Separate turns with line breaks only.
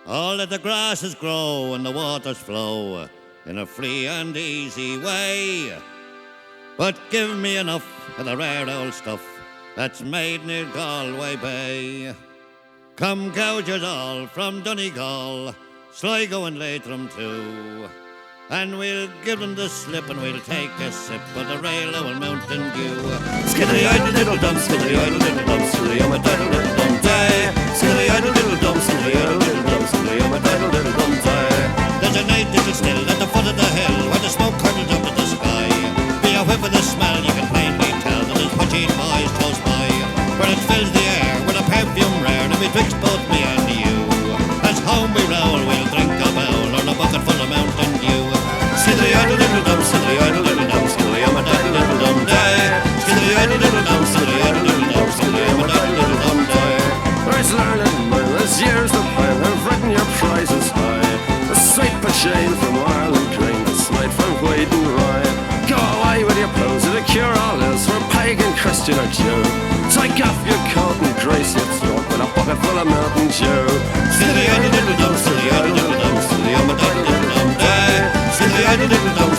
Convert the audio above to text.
All that the grasses grow and the waters flow in a free and easy way. But give me enough of the rare old stuff that's made near Galway Bay. Come gougers all from Donegal, Sligo and Leitrim too, and we'll give them the slip and we'll take a sip of the rail old Mountain Dew. Skiddy idle little dum, skiddy idle little dum, skiddy I'm a diddle little dum day. Skiddy idle little dum, skiddy idle little dum, skiddy I'm a diddle little dum day. There's a night little still at the foot of the hill where the smoke curls up to the sky. Be a whiff of the smell, you can plainly tell that there's watching boys close by, where it fills the air with a perfume rare, and betwixt both me and you, as home we roll, we'll drink a bowl or a bucket full of Mountain Dew. Skiddy idle little dum, skiddy idle little dum, skiddy I'm a diddle little dum day. Skiddy idle little dum, skiddy idle little dum, skiddy I'm a diddle little dum day.
There's learning, well, there's years to play, I've written your prizes high. A sweet po'shane from Ireland Green, a snipe from Wade and Rye. Go away with your pose, the cure all is for pagan, Christian or Jew. Take off your coat and grace your throat with a bucket full of Mountain Dew.
Skiddy idle little dum, skiddy idle little dum, skiddy I'm a diddle little dum day. Skiddy idle little dum,